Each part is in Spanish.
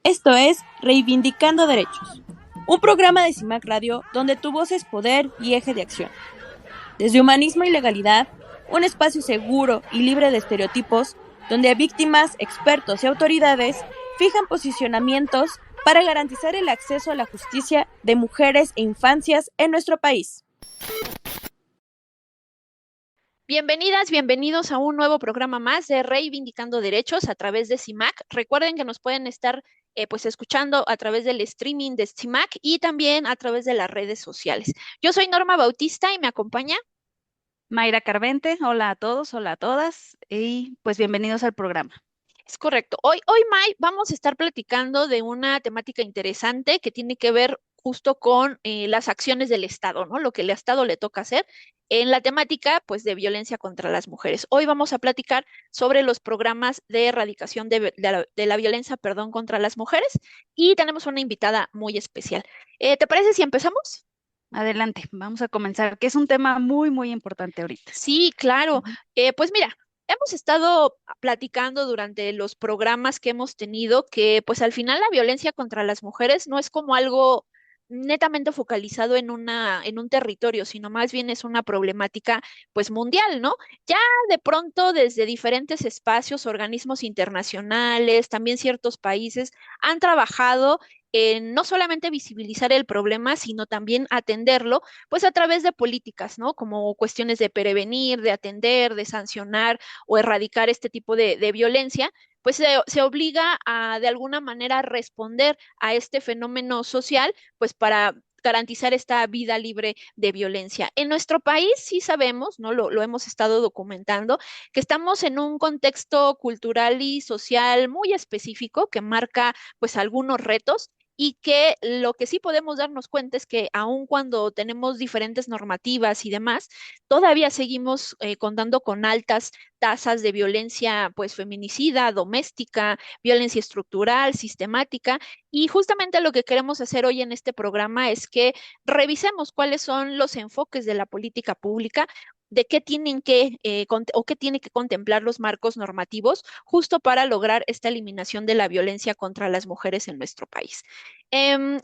Esto es Reivindicando Derechos, un programa de CIMAC Radio donde tu voz es poder y eje de acción. Desde humanismo y legalidad, un espacio seguro y libre de estereotipos, donde víctimas, expertos y autoridades fijan posicionamientos para garantizar el acceso a la justicia de mujeres e infancias en nuestro país. Bienvenidas, bienvenidos a un nuevo programa más de Reivindicando Derechos a través de CIMAC. Recuerden que nos pueden estar escuchando a través del streaming de CIMAC y también a través de las redes sociales. Yo soy Norma Bautista y me acompaña Mayra Carvente, hola a todos, hola a todas y pues bienvenidos al programa. Es correcto. Hoy, May, vamos a estar platicando de una temática interesante que tiene que ver justo con las acciones del Estado, ¿no? Lo que el Estado le toca hacer en la temática, pues, de violencia contra las mujeres. Hoy vamos a platicar sobre los programas de erradicación de la violencia, perdón, contra las mujeres y tenemos una invitada muy especial. ¿Te parece si empezamos? Adelante, vamos a comenzar, que es un tema muy, muy importante ahorita. Sí, claro. Ujú. Pues mira, hemos estado platicando durante los programas que hemos tenido que pues al final la violencia contra las mujeres no es como algo netamente focalizado en un territorio, sino más bien es una problemática pues mundial, ¿no? Ya de pronto desde diferentes espacios, organismos internacionales, también ciertos países han trabajado en no solamente visibilizar el problema, sino también atenderlo pues a través de políticas, ¿no? Como cuestiones de prevenir, de atender, de sancionar o erradicar este tipo de violencia, pues se obliga a de alguna manera responder a este fenómeno social, pues para garantizar esta vida libre de violencia. En nuestro país sí sabemos, ¿no? Lo hemos estado documentando, que estamos en un contexto cultural y social muy específico que marca pues algunos retos y que lo que sí podemos darnos cuenta es que aun cuando tenemos diferentes normativas y demás, todavía seguimos contando con altas tasas de violencia, pues feminicida, doméstica, violencia estructural, sistemática. Y justamente lo que queremos hacer hoy en este programa es que revisemos cuáles son los enfoques de la política pública de qué tienen que o qué tiene que contemplar los marcos normativos justo para lograr esta eliminación de la violencia contra las mujeres en nuestro país.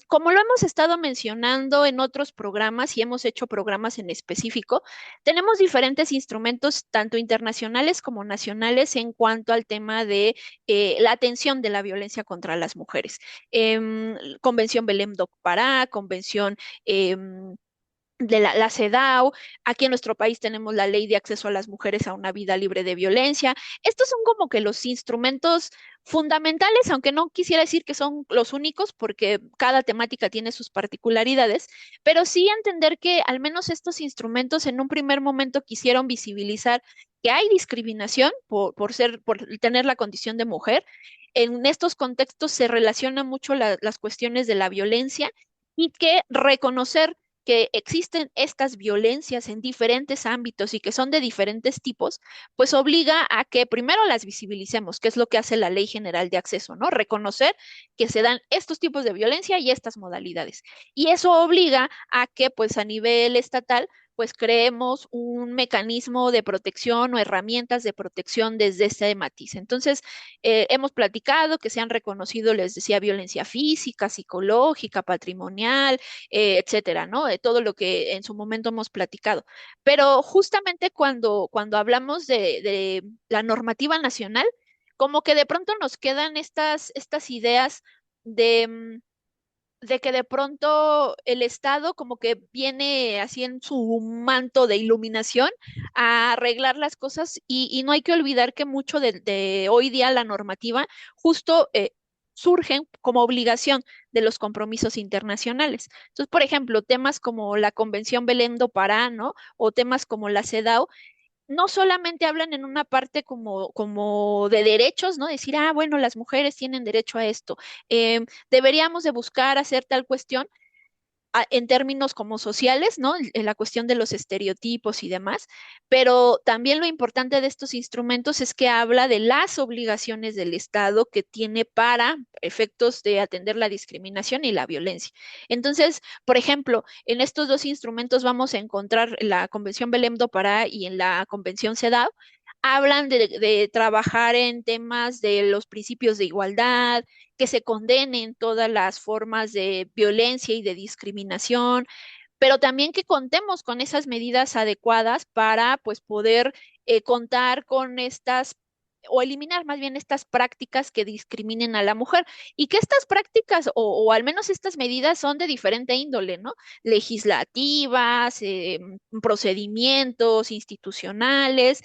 Como lo hemos estado mencionando en otros programas y hemos hecho programas en específico, tenemos diferentes instrumentos, tanto internacionales como nacionales, en cuanto al tema de la atención de la violencia contra las mujeres. Convención Belém do Pará, Convención de la CEDAW. Aquí en nuestro país tenemos la Ley de Acceso a las Mujeres a una Vida Libre de Violencia. Estos son como que los instrumentos fundamentales, aunque no quisiera decir que son los únicos, porque cada temática tiene sus particularidades, pero sí entender que al menos estos instrumentos en un primer momento quisieron visibilizar que hay discriminación por tener la condición de mujer. En estos contextos se relacionan mucho las cuestiones de la violencia y que reconocer que existen estas violencias en diferentes ámbitos y que son de diferentes tipos, pues obliga a que primero las visibilicemos, que es lo que hace la Ley General de Acceso, ¿no? Reconocer que se dan estos tipos de violencia y estas modalidades. Y eso obliga a que, pues a nivel estatal, pues creemos un mecanismo de protección o herramientas de protección desde este matiz. Entonces, hemos platicado que se han reconocido, les decía, violencia física, psicológica, patrimonial, etcétera, ¿no? De todo lo que en su momento hemos platicado. Pero justamente cuando hablamos de la normativa nacional, como que de pronto nos quedan estas ideas de, de que de pronto el Estado como que viene así en su manto de iluminación a arreglar las cosas y no hay que olvidar que mucho de hoy día la normativa justo surgen como obligación de los compromisos internacionales. Entonces, por ejemplo, temas como la Convención Belém do Pará, ¿no? O temas como la CEDAW no solamente hablan en una parte como de derechos, ¿no? Decir, ah, bueno, las mujeres tienen derecho a esto. Deberíamos de buscar hacer tal cuestión en términos como sociales, ¿no? En la cuestión de los estereotipos y demás, pero también lo importante de estos instrumentos es que habla de las obligaciones del Estado que tiene para efectos de atender la discriminación y la violencia. Entonces, por ejemplo, en estos dos instrumentos vamos a encontrar la Convención Belém do Pará y en la Convención CEDAW hablan de trabajar en temas de los principios de igualdad, que se condenen todas las formas de violencia y de discriminación, pero también que contemos con esas medidas adecuadas para pues poder contar con estas o eliminar más bien estas prácticas que discriminen a la mujer y que estas prácticas o al menos estas medidas son de diferente índole, ¿no? Legislativas, procedimientos institucionales.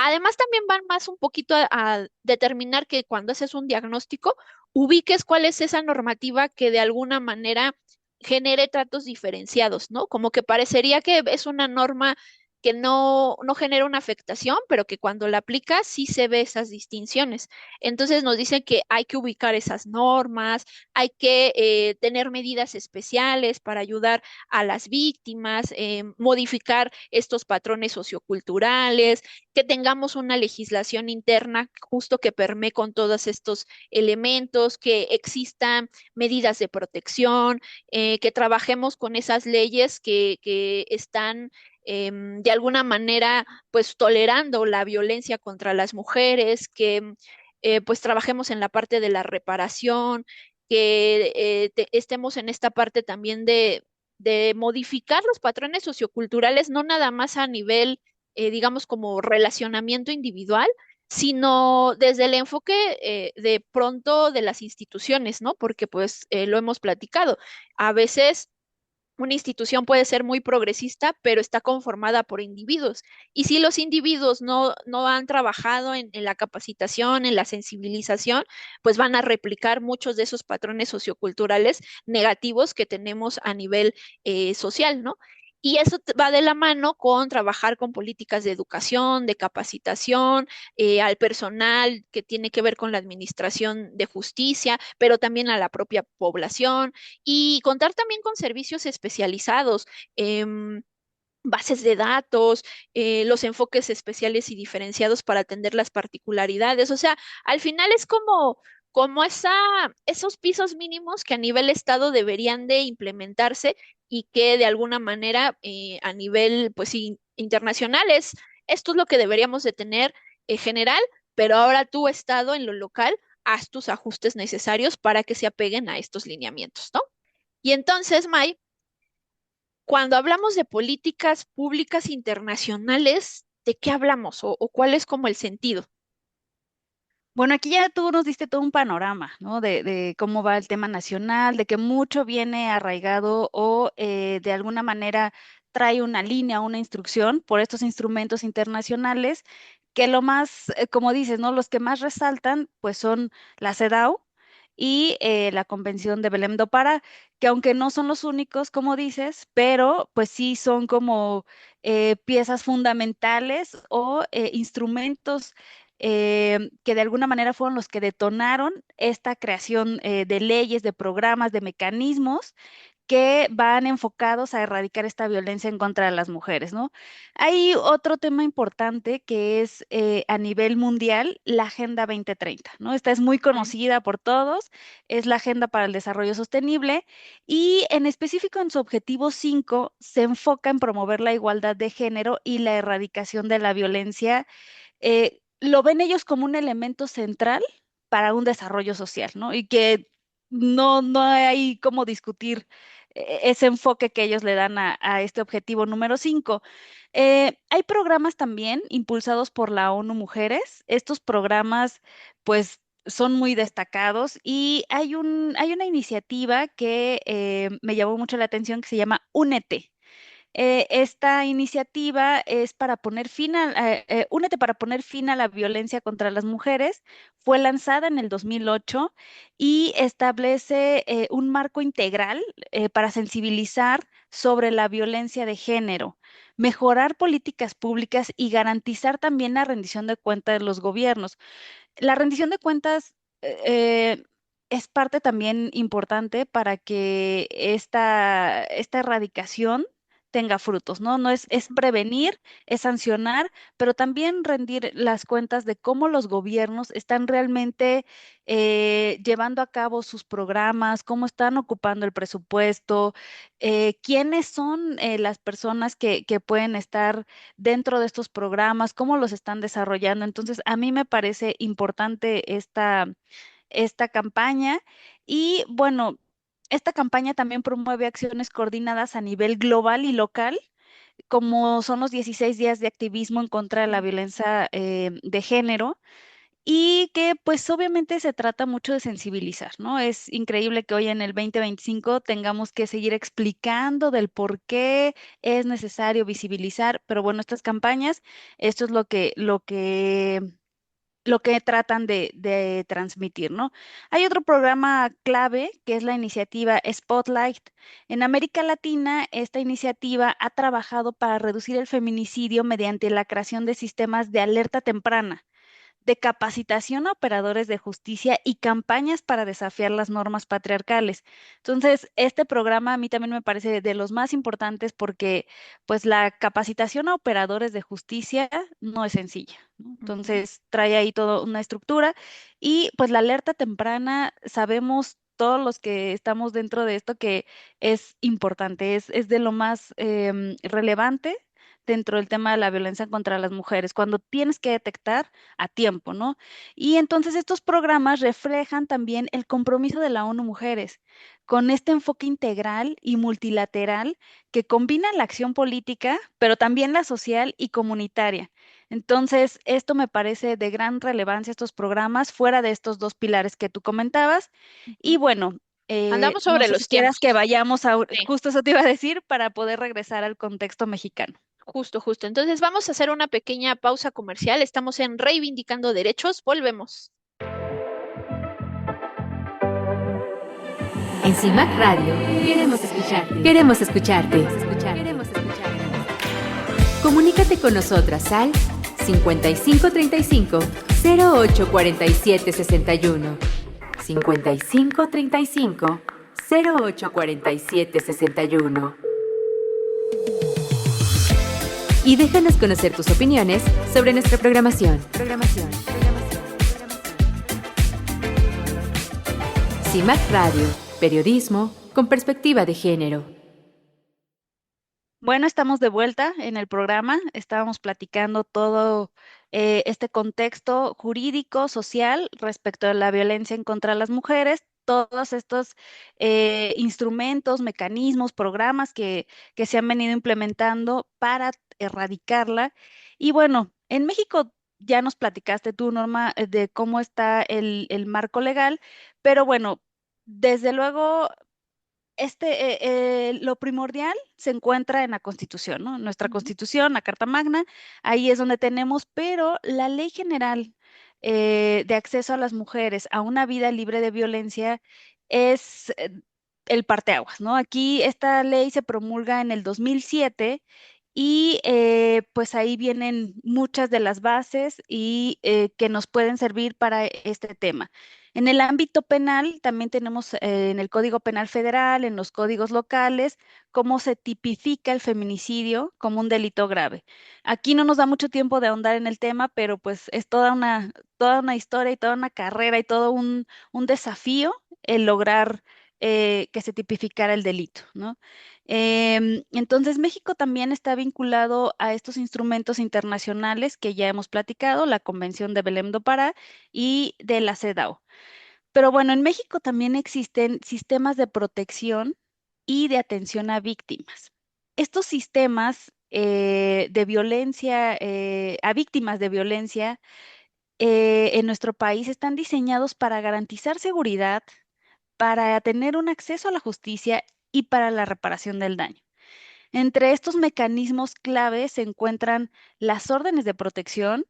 Además, también van más un poquito a determinar que cuando haces un diagnóstico, ubiques cuál es esa normativa que de alguna manera genere tratos diferenciados, ¿no? Como que parecería que es una norma que no genera una afectación, pero que cuando la aplicas sí se ve esas distinciones. Entonces nos dicen que hay que ubicar esas normas, hay que tener medidas especiales para ayudar a las víctimas, modificar estos patrones socioculturales, que tengamos una legislación interna justo que permee con todos estos elementos, que existan medidas de protección, que trabajemos con esas leyes que están de alguna manera pues tolerando la violencia contra las mujeres, que pues trabajemos en la parte de la reparación, que estemos en esta parte también de modificar los patrones socioculturales, no nada más a nivel, digamos, como relacionamiento individual, sino desde el enfoque de pronto de las instituciones, ¿no? Porque pues lo hemos platicado. A veces una institución puede ser muy progresista, pero está conformada por individuos. Y si los individuos no han trabajado en la capacitación, en la sensibilización, pues van a replicar muchos de esos patrones socioculturales negativos que tenemos a nivel social, ¿no? Y eso va de la mano con trabajar con políticas de educación, de capacitación, al personal que tiene que ver con la administración de justicia, pero también a la propia población y contar también con servicios especializados, bases de datos, los enfoques especiales y diferenciados para atender las particularidades. O sea, al final es como esos pisos mínimos que a nivel estado deberían de implementarse y que de alguna manera a nivel pues internacional esto es lo que deberíamos de tener general, pero ahora tu estado en lo local haz tus ajustes necesarios para que se apeguen a estos lineamientos, ¿no? Y entonces, May, cuando hablamos de políticas públicas internacionales, ¿de qué hablamos o cuál es como el sentido? Bueno, aquí ya tú nos diste todo un panorama, ¿no? De cómo va el tema nacional, de que mucho viene arraigado o de alguna manera trae una línea, una instrucción por estos instrumentos internacionales, que lo más, como dices, ¿no? Los que más resaltan, pues son la CEDAW y la Convención de Belém do Pará, que aunque no son los únicos, como dices, pero pues sí son como piezas fundamentales o instrumentos que de alguna manera fueron los que detonaron esta creación de leyes, de programas, de mecanismos que van enfocados a erradicar esta violencia en contra de las mujeres, ¿no? Hay otro tema importante que es a nivel mundial la Agenda 2030, ¿no? Esta es muy Ujú. conocida por todos, es la Agenda para el Desarrollo Sostenible y en específico en su objetivo 5 se enfoca en promover la igualdad de género y la erradicación de la violencia. Lo ven ellos como un elemento central para un desarrollo social, ¿no? Y que no hay cómo discutir ese enfoque que ellos le dan a este objetivo número 5. Hay programas también impulsados por la ONU Mujeres. Estos programas, pues, son muy destacados y hay una iniciativa que me llamó mucho la atención que se llama Únete. Esta iniciativa es para poner fin Únete para poner fin a la violencia contra las mujeres. Fue lanzada en el 2008 y establece un marco integral para sensibilizar sobre la violencia de género, mejorar políticas públicas y garantizar también la rendición de cuentas de los gobiernos. La rendición de cuentas es parte también importante para que esta erradicación tenga frutos, ¿no? No es prevenir, es sancionar, pero también rendir las cuentas de cómo los gobiernos están realmente llevando a cabo sus programas, cómo están ocupando el presupuesto, quiénes son las personas que pueden estar dentro de estos programas, cómo los están desarrollando. Entonces, a mí me parece importante esta campaña y bueno, esta campaña también promueve acciones coordinadas a nivel global y local, como son los 16 días de activismo en contra de la violencia de género. Y que pues obviamente se trata mucho de sensibilizar, ¿no? Es increíble que hoy en el 2025 tengamos que seguir explicando del por qué es necesario visibilizar, pero bueno, estas campañas, esto es lo que tratan de transmitir, ¿no? Hay otro programa clave que es la iniciativa Spotlight. En América Latina, esta iniciativa ha trabajado para reducir el feminicidio mediante la creación de sistemas de alerta temprana, de capacitación a operadores de justicia y campañas para desafiar las normas patriarcales. Entonces, este programa a mí también me parece de los más importantes porque pues la capacitación a operadores de justicia no es sencilla, ¿no? Ujú. Entonces, trae ahí toda una estructura y pues la alerta temprana, sabemos todos los que estamos dentro de esto que es importante, es de lo más relevante dentro del tema de la violencia contra las mujeres, cuando tienes que detectar a tiempo, ¿no? Y entonces estos programas reflejan también el compromiso de la ONU Mujeres con este enfoque integral y multilateral que combina la acción política, pero también la social y comunitaria. Entonces, esto me parece de gran relevancia, estos programas, fuera de estos dos pilares que tú comentabas. Y Ujú. bueno, Andamos no sobre sé si los quieras que tiempos. vayamos a, Sí, justo eso te iba a decir, para poder regresar al contexto mexicano. justo, justo. Entonces vamos a hacer una pequeña pausa comercial. Estamos en Reivindicando Derechos. Volvemos. En CIMAC Radio queremos escucharte. Queremos escucharte. Queremos escucharte. Comunícate con nosotras al 5535 0847 61. 5535 0847 61. Y déjanos conocer tus opiniones sobre nuestra programación. CIMAC Radio, periodismo con perspectiva de género. Bueno, estamos de vuelta en el programa. Estábamos platicando todo este contexto jurídico, social respecto a la violencia en contra de las mujeres, todos estos instrumentos, mecanismos, programas que se han venido implementando para erradicarla. Y bueno, en México ya nos platicaste tú, Norma, de cómo está el marco legal, pero bueno, desde luego lo primordial se encuentra en la Constitución, ¿no? Nuestra Ujú. Constitución, la Carta Magna, ahí es donde tenemos, pero la Ley General de Acceso a las Mujeres a una vida libre de violencia es el parteaguas, ¿no? Aquí esta ley se promulga en el 2007 y pues ahí vienen muchas de las bases y que nos pueden servir para este tema. En el ámbito penal, también tenemos en el Código Penal Federal, en los códigos locales, cómo se tipifica el feminicidio como un delito grave. Aquí no nos da mucho tiempo de ahondar en el tema, pero pues es toda una historia y toda una carrera y todo un desafío el lograr que se tipificara el delito, ¿no? Entonces, México también está vinculado a estos instrumentos internacionales que ya hemos platicado, la Convención de Belém do Pará y de la CEDAW. Pero bueno, en México también existen sistemas de protección y de atención a víctimas. Estos sistemas de violencia, a víctimas de violencia en nuestro país están diseñados para garantizar seguridad, para tener un acceso a la justicia y para la reparación del daño. Entre estos mecanismos clave se encuentran las órdenes de protección,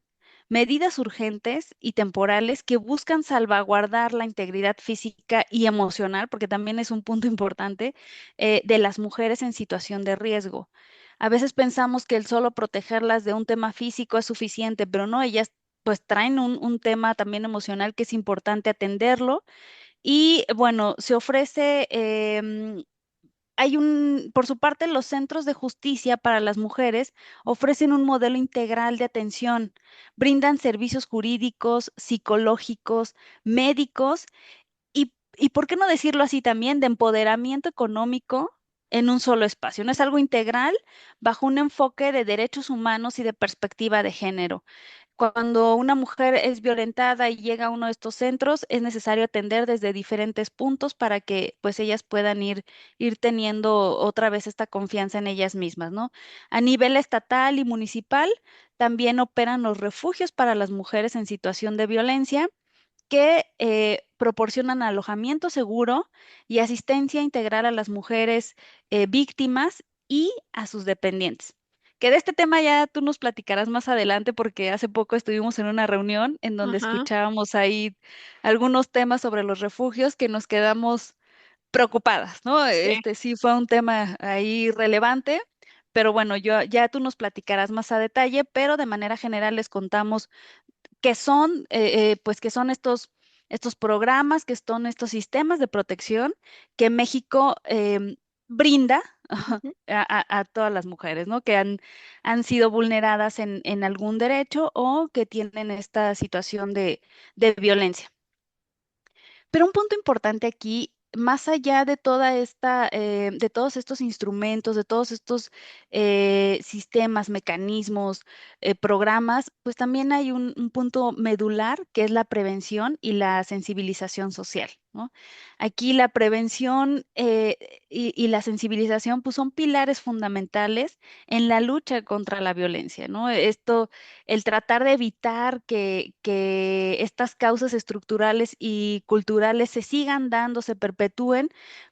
medidas urgentes y temporales que buscan salvaguardar la integridad física y emocional, porque también es un punto importante, de las mujeres en situación de riesgo. A veces pensamos que el solo protegerlas de un tema físico es suficiente, pero no, ellas pues traen un tema también emocional que es importante atenderlo y bueno, se ofrece por su parte, los centros de justicia para las mujeres ofrecen un modelo integral de atención, brindan servicios jurídicos, psicológicos, médicos y ¿por qué no decirlo así también, de empoderamiento económico en un solo espacio? No es algo integral bajo un enfoque de derechos humanos y de perspectiva de género. Cuando una mujer es violentada y llega a uno de estos centros, es necesario atender desde diferentes puntos para que pues ellas puedan ir teniendo otra vez esta confianza en ellas mismas, ¿no? A nivel estatal y municipal, también operan los refugios para las mujeres en situación de violencia que proporcionan alojamiento seguro y asistencia integral a las mujeres víctimas y a sus dependientes. Que de este tema ya tú nos platicarás más adelante porque hace poco estuvimos en una reunión en donde Ajá, escuchábamos ahí algunos temas sobre los refugios que nos quedamos preocupadas, ¿no? sí. Este sí fue un tema ahí relevante, pero bueno, ya tú nos platicarás más a detalle, pero de manera general les contamos pues que son estos programas, que son estos sistemas de protección que México brinda Ujú. a todas las mujeres, ¿no? Que han sido vulneradas en algún derecho o que tienen esta situación de violencia. Pero un punto importante aquí, más allá de de todos estos instrumentos, de todos estos sistemas, mecanismos, programas, pues también hay un punto medular que es la prevención y la sensibilización social, ¿no? Aquí la prevención y la sensibilización, pues son pilares fundamentales en la lucha contra la violencia, ¿no? El tratar de evitar que estas causas estructurales y culturales se sigan dando, se perpetúen,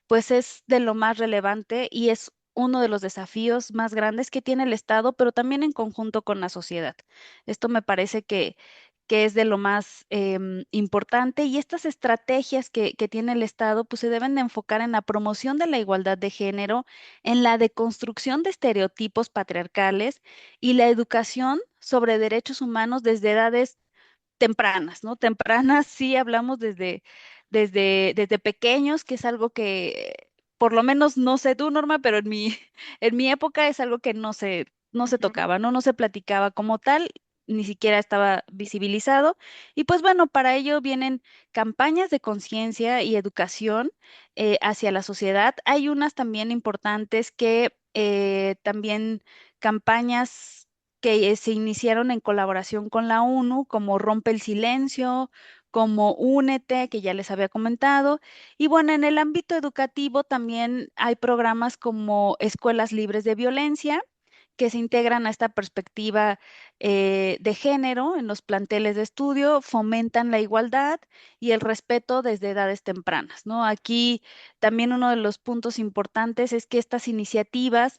pues es de lo más relevante y es uno de los desafíos más grandes que tiene el Estado, pero también en conjunto con la sociedad. Esto me parece que es de lo más importante y estas estrategias que tiene el Estado, pues se deben de enfocar en la promoción de la igualdad de género, en la deconstrucción de estereotipos patriarcales y la educación sobre derechos humanos desde edades tempranas, ¿no? Tempranas sí hablamos desde pequeños, que es algo que por lo menos no sé tú, Norma, pero en mi época es algo que no se Ujú. tocaba, ¿no? No se platicaba como tal, ni siquiera estaba visibilizado. Y pues bueno, para ello vienen campañas de conciencia y educación hacia la sociedad. Hay unas también importantes que también campañas que se iniciaron en colaboración con la ONU, como Rompe el Silencio, como Únete, que ya les había comentado. Y bueno, en el ámbito educativo también hay programas como Escuelas Libres de Violencia, que se integran a esta perspectiva de género en los planteles de estudio, fomentan la igualdad y el respeto desde edades tempranas, ¿no? Aquí también uno de los puntos importantes es que estas iniciativas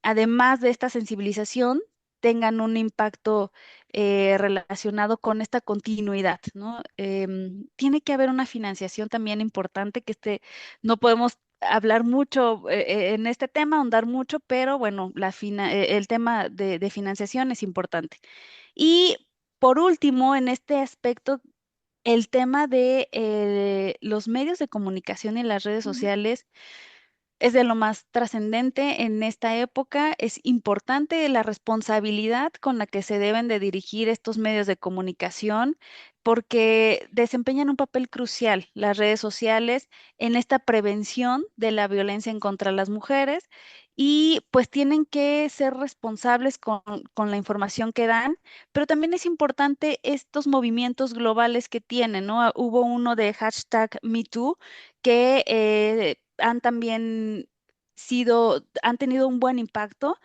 además de esta sensibilización, tengan un impacto relacionado con esta continuidad, ¿no? Tiene que haber una financiación también importante no podemos hablar mucho en este tema, ahondar mucho, pero bueno, el tema de financiación es importante. Y por último, en este aspecto, el tema de los medios de comunicación y las redes Ujú. sociales es de lo más trascendente en esta época. Es importante la responsabilidad con la que se deben de dirigir estos medios de comunicación porque desempeñan un papel crucial las redes sociales en esta prevención de la violencia en contra de las mujeres y pues tienen que ser responsables con la información que dan, pero también es importante estos movimientos globales que tienen, ¿no? Hubo uno de hashtag #MeToo que han también han tenido un buen impacto.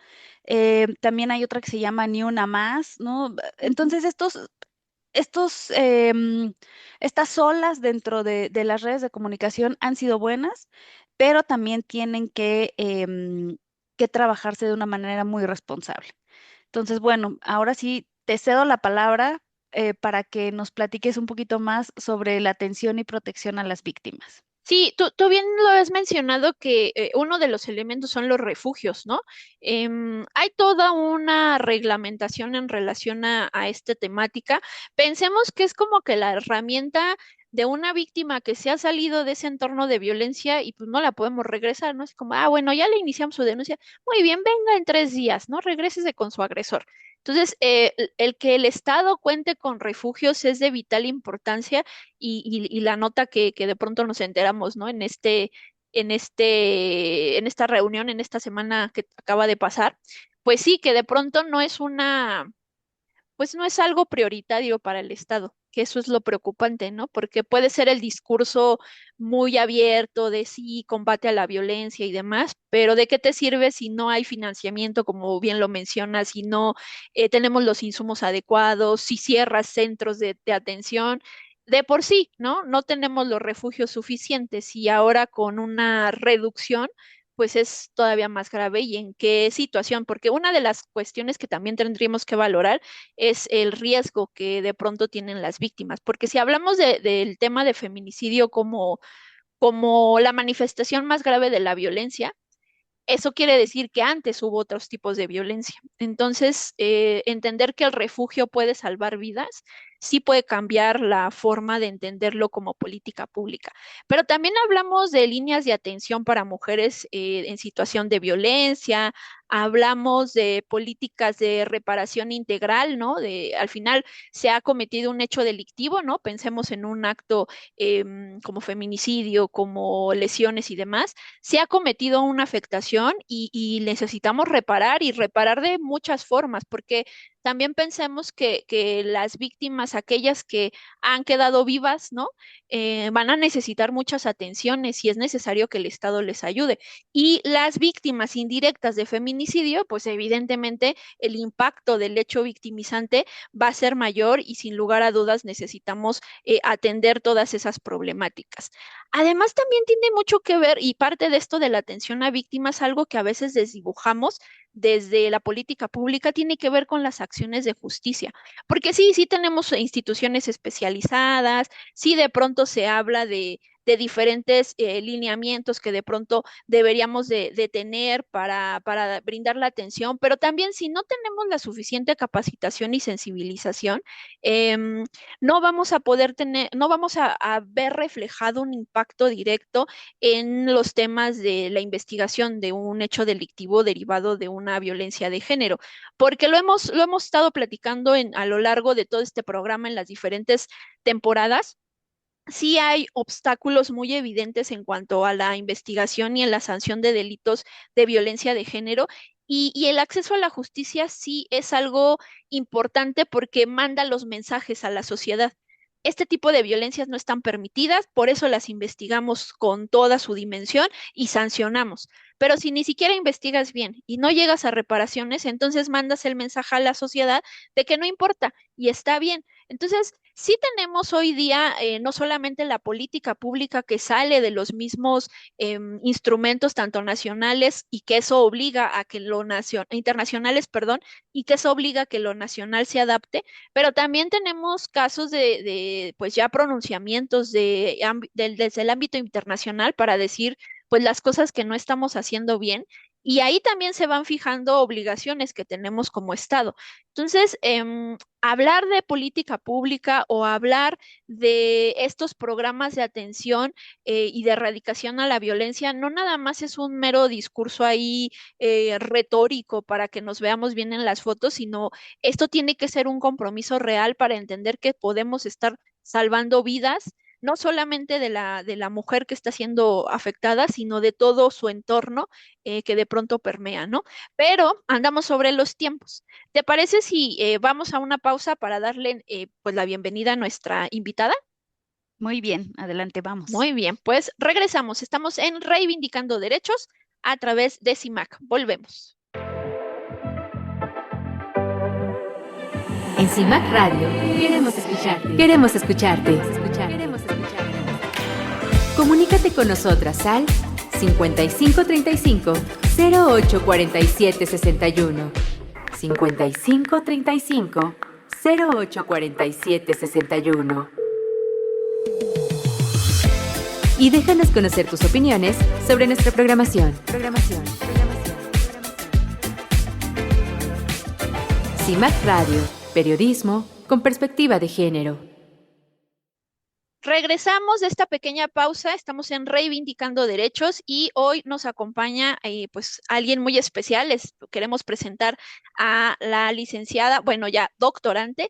También hay otra que se llama Ni Una Más, ¿no? Ujú. Entonces, estos, estas olas dentro de las redes de comunicación han sido buenas, pero también tienen que trabajarse de una manera muy responsable. Entonces, bueno, ahora sí te cedo la palabra para que nos platiques un poquito más sobre la atención y protección a las víctimas. Sí, tú bien lo has mencionado que uno de los elementos son los refugios, ¿no? Hay toda una reglamentación en relación a esta temática. Pensemos que es como que la herramienta de una víctima que se ha salido de ese entorno de violencia y pues no la podemos regresar, ¿no? Es como, bueno, ya le iniciamos su denuncia, muy bien, venga en 3 días, ¿no? Regrésese con su agresor. Entonces, el que el Estado cuente con refugios es de vital importancia y la nota que de pronto nos enteramos, ¿no? En esta reunión, en esta semana que acaba de pasar, pues sí, que de pronto pues no es algo prioritario para el Estado, que eso es lo preocupante, ¿no? Porque puede ser el discurso muy abierto de sí, combate a la violencia y demás, pero ¿de qué te sirve si no hay financiamiento, como bien lo mencionas, si no tenemos los insumos adecuados, si cierras centros de atención? De por sí, ¿no? No tenemos los refugios suficientes y ahora con una reducción pues es todavía más grave y en qué situación, porque una de las cuestiones que también tendríamos que valorar es el riesgo que de pronto tienen las víctimas, porque si hablamos del tema de feminicidio como la manifestación más grave de la violencia, eso quiere decir que antes hubo otros tipos de violencia. Entonces, entender que el refugio puede salvar vidas, sí puede cambiar la forma de entenderlo como política pública. Pero también hablamos de líneas de atención para mujeres en situación de violencia, hablamos de políticas de reparación integral, ¿no? Al final se ha cometido un hecho delictivo, ¿no? Pensemos en un acto como feminicidio, como lesiones y demás, se ha cometido una afectación y necesitamos reparar y reparar de muchas formas, porque también pensemos que las víctimas, aquellas que han quedado vivas, ¿no? Van a necesitar muchas atenciones y es necesario que el Estado les ayude. Y las víctimas indirectas de feminicidio, pues evidentemente el impacto del hecho victimizante va a ser mayor y sin lugar a dudas necesitamos atender todas esas problemáticas. Además, también tiene mucho que ver, y parte de esto de la atención a víctimas, algo que a veces desdibujamos desde la política pública, tiene que ver con las acciones de justicia. Porque sí tenemos instituciones especializadas, sí de pronto se habla de diferentes lineamientos que de pronto deberíamos de tener para brindar la atención, pero también si no tenemos la suficiente capacitación y sensibilización, no vamos a poder tener, no vamos a ver reflejado un impacto directo en los temas de la investigación de un hecho delictivo derivado de una violencia de género, porque lo hemos estado platicando a lo largo de todo este programa en las diferentes temporadas. Sí hay obstáculos muy evidentes en cuanto a la investigación y en la sanción de delitos de violencia de género. Y el acceso a la justicia sí es algo importante porque manda los mensajes a la sociedad. Este tipo de violencias no están permitidas, por eso las investigamos con toda su dimensión y sancionamos. Pero si ni siquiera investigas bien y no llegas a reparaciones, entonces mandas el mensaje a la sociedad de que no importa y está bien. Entonces, sí tenemos hoy día no solamente la política pública que sale de los mismos instrumentos, tanto nacionales, y que eso obliga a que internacionales, perdón, y que eso obliga a que lo nacional se adapte, pero también tenemos casos pues ya pronunciamientos desde el ámbito internacional para decir, pues las cosas que no estamos haciendo bien. Y ahí también se van fijando obligaciones que tenemos como Estado. Entonces, hablar de política pública o hablar de estos programas de atención y de erradicación a la violencia no nada más es un mero discurso ahí retórico para que nos veamos bien en las fotos, sino esto tiene que ser un compromiso real para entender que podemos estar salvando vidas, no solamente de la mujer que está siendo afectada, sino de todo su entorno que de pronto permea, ¿no? Pero andamos sobre los tiempos. ¿Te parece si vamos a una pausa para darle pues la bienvenida a nuestra invitada? Muy bien, adelante, vamos. Muy bien, pues regresamos. Estamos en Reivindicando Derechos a través de CIMAC. Volvemos. En CIMAC Radio queremos escucharte. Queremos escucharte. Queremos escucharte. Comunícate con nosotras al 5535 0847 61. 5535 0847 61. Y déjanos conocer tus opiniones sobre nuestra programación. CIMAC Radio, periodismo con perspectiva de género. Regresamos de esta pequeña pausa, estamos en Reivindicando Derechos y hoy nos acompaña pues alguien muy especial. Queremos presentar a la licenciada, bueno, ya doctorante,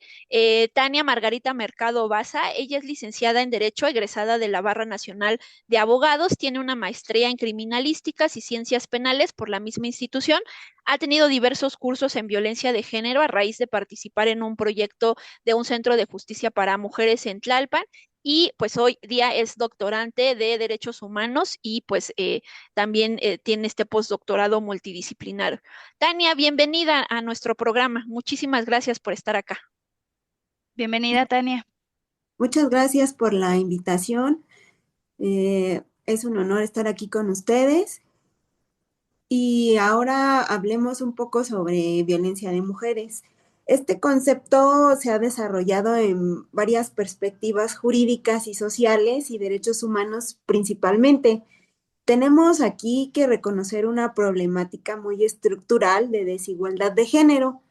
Tania Margarita Mercado Baza. Ella es licenciada en Derecho, egresada de la Barra Nacional de Abogados, tiene una maestría en Criminalísticas y Ciencias Penales por la misma institución. Ha tenido diversos cursos en violencia de género a raíz de participar en un proyecto de un centro de justicia para mujeres en Tlalpan y pues hoy día es doctorante de Derechos Humanos y pues también tiene este postdoctorado multidisciplinario. Tania, bienvenida a nuestro programa. Muchísimas gracias por estar acá. Bienvenida, Tania. Muchas gracias por la invitación. Es un honor estar aquí con ustedes. Y ahora hablemos un poco sobre violencia de mujeres. Este concepto se ha desarrollado en varias perspectivas jurídicas y sociales y derechos humanos principalmente. Tenemos aquí que reconocer una problemática muy estructural de desigualdad de género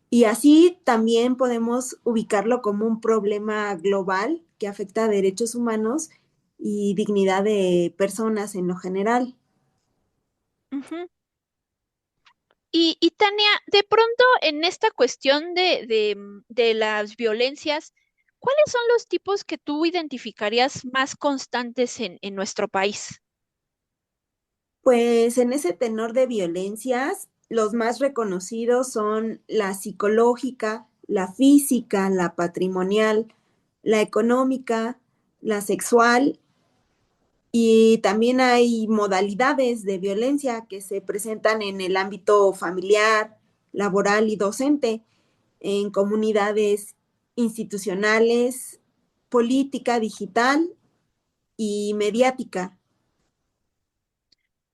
y así también podemos ubicarlo como un problema global que afecta a derechos humanos y dignidad de personas en lo general. Ujú. Y Tania, de pronto en esta cuestión de las violencias, ¿cuáles son los tipos que tú identificarías más constantes en nuestro país? Pues en ese tenor de violencias, los más reconocidos son la psicológica, la física, la patrimonial, la económica, la sexual y también hay modalidades de violencia que se presentan en el ámbito familiar, laboral y docente, en comunidades institucionales, política, digital y mediática.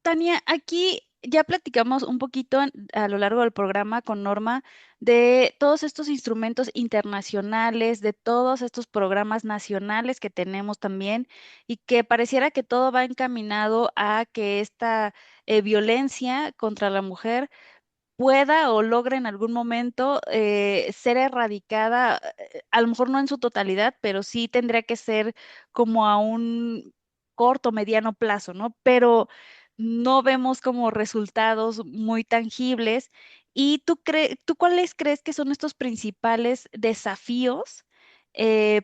Tania, aquí ya platicamos un poquito a lo largo del programa con Norma de todos estos instrumentos internacionales, de todos estos programas nacionales que tenemos también y que pareciera que todo va encaminado a que esta violencia contra la mujer pueda o logre en algún momento ser erradicada, a lo mejor no en su totalidad, pero sí tendría que ser como a un corto, mediano plazo, ¿no? Pero no vemos como resultados muy tangibles. ¿Y tú cuáles crees que son estos principales desafíos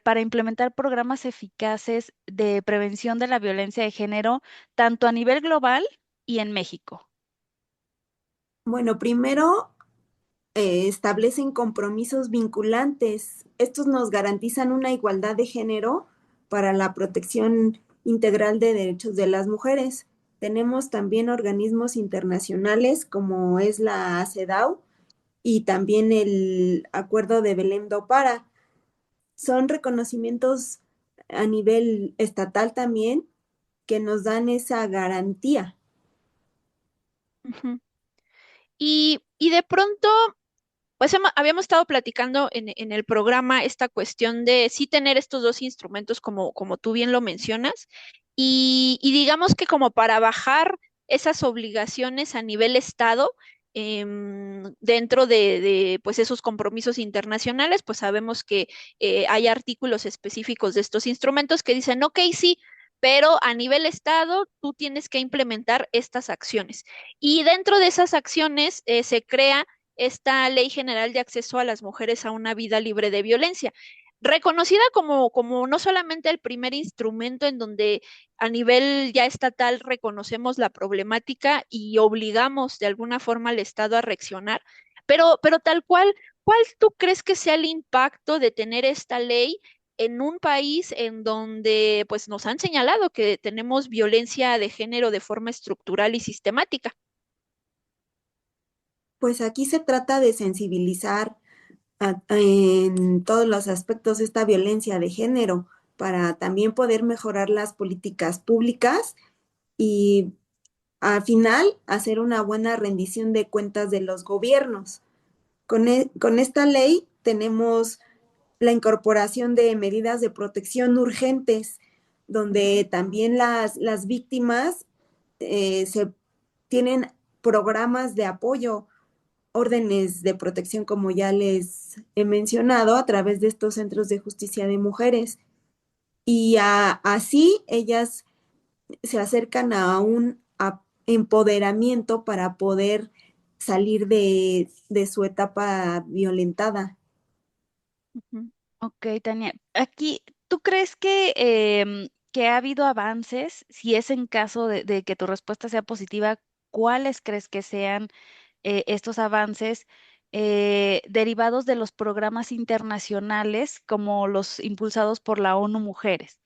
para implementar programas eficaces de prevención de la violencia de género, tanto a nivel global y en México? Bueno, primero establecen compromisos vinculantes. Estos nos garantizan una igualdad de género para la protección integral de derechos de las mujeres. Tenemos también organismos internacionales como es la CEDAW y también el Acuerdo de Belém do Pará. Son reconocimientos a nivel estatal también que nos dan esa garantía. Ujú. Y de pronto, pues habíamos estado platicando en el programa esta cuestión de sí tener estos dos instrumentos como tú bien lo mencionas y digamos que como para bajar esas obligaciones a nivel Estado dentro pues esos compromisos internacionales, pues sabemos que hay artículos específicos de estos instrumentos que dicen, ok, sí, pero a nivel Estado tú tienes que implementar estas acciones. Y dentro de esas acciones se crea esta Ley General de Acceso a las Mujeres a una Vida Libre de Violencia, reconocida como no solamente el primer instrumento en donde a nivel ya estatal reconocemos la problemática y obligamos de alguna forma al Estado a reaccionar, pero tal cual, ¿cuál tú crees que sea el impacto de tener esta ley en un país en donde pues nos han señalado que tenemos violencia de género de forma estructural y sistemática? Pues aquí se trata de sensibilizar en todos los aspectos esta violencia de género para también poder mejorar las políticas públicas y al final hacer una buena rendición de cuentas de los gobiernos. Con esta ley tenemos la incorporación de medidas de protección urgentes, donde también las víctimas se tienen programas de apoyo, órdenes de protección, como ya les he mencionado, a través de estos centros de justicia de mujeres. y así ellas se acercan a un empoderamiento para poder salir de su etapa violentada. Ujú. Ok, Tania. Aquí, ¿tú crees que ha habido avances? Si es en caso de que tu respuesta sea positiva, ¿cuáles crees que sean estos avances derivados de los programas internacionales como los impulsados por la ONU Mujeres?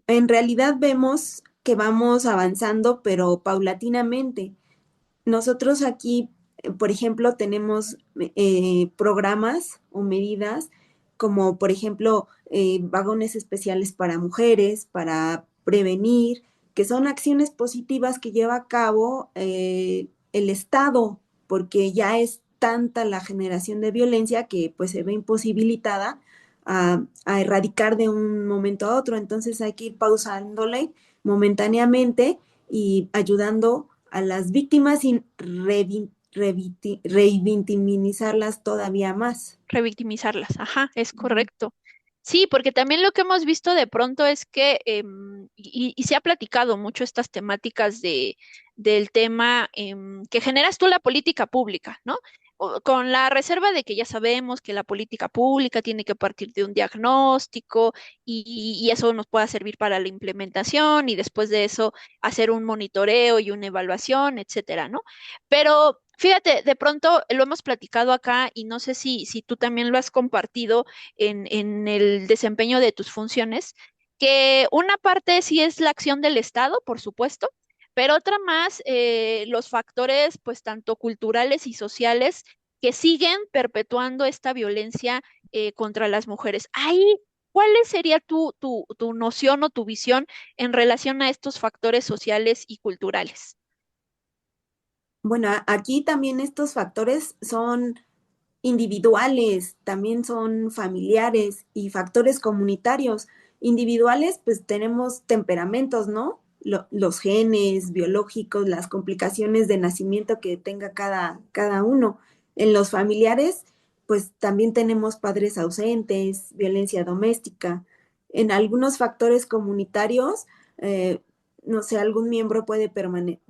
En realidad vemos que vamos avanzando, pero paulatinamente. Nosotros aquí, por ejemplo, tenemos programas o medidas como, por ejemplo, vagones especiales para mujeres, para prevenir, que son acciones positivas que lleva a cabo el Estado, porque ya es tanta la generación de violencia que pues se ve imposibilitada a erradicar de un momento a otro. Entonces hay que ir pausándole momentáneamente y ayudando a las víctimas sin revictimizarlas todavía más. Revictimizarlas, ajá, es correcto. Sí, porque también lo que hemos visto de pronto es que, y se ha platicado mucho estas temáticas del tema que generas tú la política pública, ¿no? Con la reserva de que ya sabemos que la política pública tiene que partir de un diagnóstico y eso nos pueda servir para la implementación y después de eso hacer un monitoreo y una evaluación, etcétera, ¿no? Pero fíjate, de pronto lo hemos platicado acá y no sé si tú también lo has compartido en el desempeño de tus funciones, que una parte sí es la acción del Estado, por supuesto, pero otra más los factores, pues, tanto culturales y sociales que siguen perpetuando esta violencia contra las mujeres. Ahí, ¿cuál sería tu noción o tu visión en relación a estos factores sociales y culturales? Bueno, aquí también estos factores son individuales, también son familiares y factores comunitarios. Individuales, pues tenemos temperamentos, ¿no? Los genes biológicos, las complicaciones de nacimiento que tenga cada uno. En los familiares, pues también tenemos padres ausentes, violencia doméstica. En algunos factores comunitarios, eh, no sé, algún miembro puede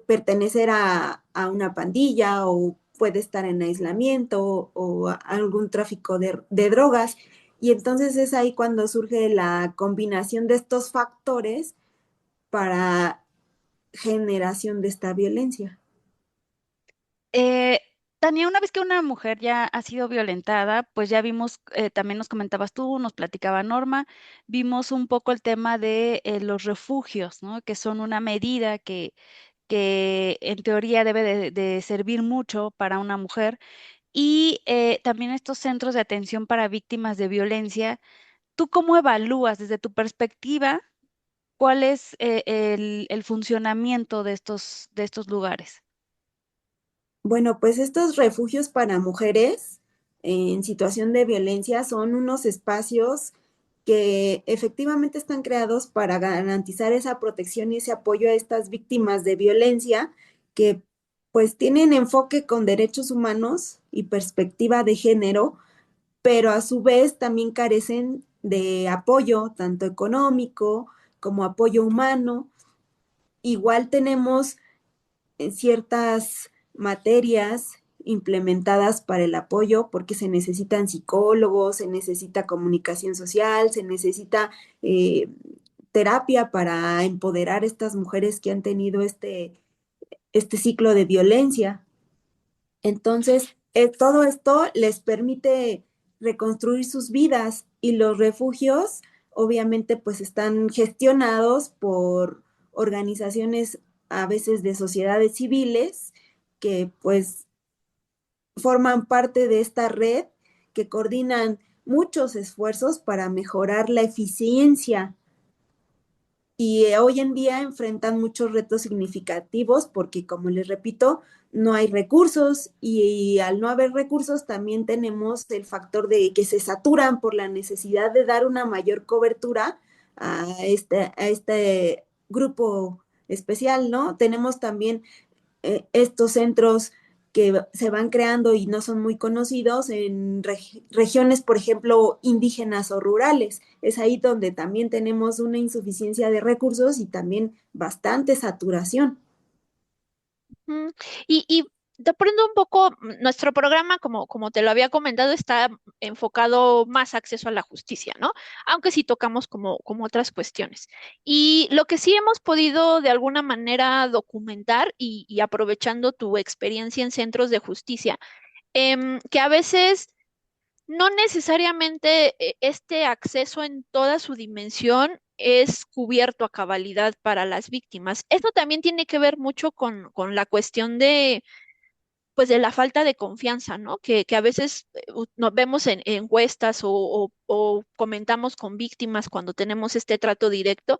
pertenecer a una pandilla o puede estar en aislamiento o algún tráfico de drogas. Y entonces es ahí cuando surge la combinación de estos factores para generación de esta violencia. Eh, Tania, una vez que una mujer ya ha sido violentada, pues ya vimos, también nos comentabas tú, nos platicaba Norma, vimos un poco el tema de los refugios, ¿no? Que son una medida que en teoría debe de servir mucho para una mujer. Y también estos centros de atención para víctimas de violencia. ¿Tú cómo evalúas desde tu perspectiva cuál es el funcionamiento de estos lugares? Bueno, pues estos refugios para mujeres en situación de violencia son unos espacios que efectivamente están creados para garantizar esa protección y ese apoyo a estas víctimas de violencia que pues tienen enfoque con derechos humanos y perspectiva de género, pero a su vez también carecen de apoyo, tanto económico como apoyo humano. Igual tenemos ciertas materias implementadas para el apoyo, porque se necesitan psicólogos, se necesita comunicación social, se necesita eh, terapia para empoderar a estas mujeres que han tenido este ciclo de violencia. Entonces, todo esto les permite reconstruir sus vidas y los refugios, obviamente, pues están gestionados por organizaciones a veces de sociedades civiles que pues forman parte de esta red que coordinan muchos esfuerzos para mejorar la eficiencia y hoy en día enfrentan muchos retos significativos porque, como les repito, no hay recursos y, al no haber recursos también tenemos el factor de que se saturan por la necesidad de dar una mayor cobertura a este grupo especial, ¿no? Tenemos también estos centros que se van creando y no son muy conocidos en regiones, por ejemplo, indígenas o rurales. Es ahí donde también tenemos una insuficiencia de recursos y también bastante saturación. Mm, y te prendo un poco, nuestro programa, como te lo había comentado, está enfocado más a acceso a la justicia, ¿no? Aunque sí tocamos como otras cuestiones. Y lo que sí hemos podido de alguna manera documentar y aprovechando tu experiencia en centros de justicia, que a veces no necesariamente este acceso en toda su dimensión es cubierto a cabalidad para las víctimas. Esto también tiene que ver mucho con la cuestión pues de la falta de confianza, ¿no? Que a veces nos vemos en encuestas o comentamos con víctimas cuando tenemos este trato directo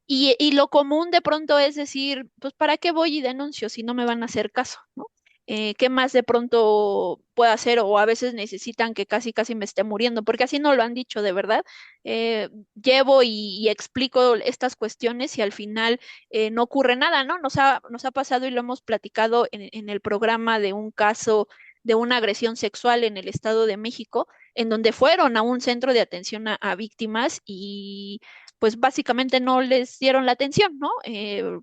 y lo común de pronto es decir, pues ¿para qué voy y denuncio si no me van a hacer caso, ¿no? ¿Qué más de pronto puedo hacer? O a veces necesitan que casi casi me esté muriendo, porque así no lo han dicho de verdad. Llevo y explico estas cuestiones y al final no ocurre nada, ¿no? Nos ha pasado y lo hemos platicado en el programa de un caso de una agresión sexual en el Estado de México, en donde fueron a un centro de atención a víctimas y pues básicamente no les dieron la atención, ¿no?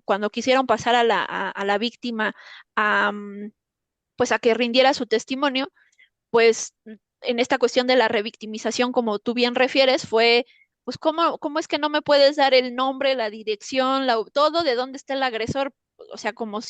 Cuando quisieron pasar a la víctima a, pues a que rindiera su testimonio, pues en esta cuestión de la revictimización, como tú bien refieres, fue, pues, ¿cómo es que no me puedes dar el nombre, la dirección, todo de dónde está el agresor? O sea, como